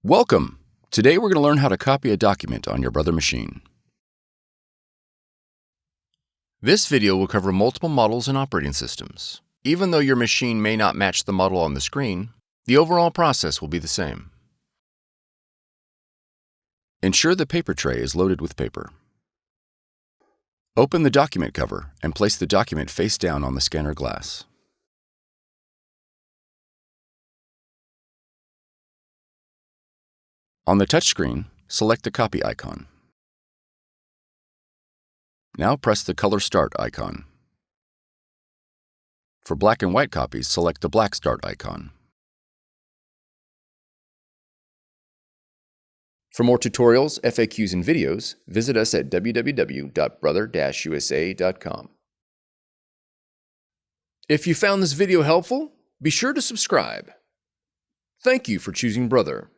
Welcome! Today we're going to learn how to copy a document on your Brother machine. This video will cover multiple models and operating systems. Even though your machine may not match the model on the screen, the overall process will be the same. Ensure the paper tray is loaded with paper. Open the document cover and place the document face down on the scanner glass. On the touchscreen, select the copy icon. Now press the Color Start icon. For black and white copies, select the Black Start icon. For more tutorials, FAQs, and videos, visit us at www.brother-usa.com. If you found this video helpful, be sure to subscribe. Thank you for choosing Brother.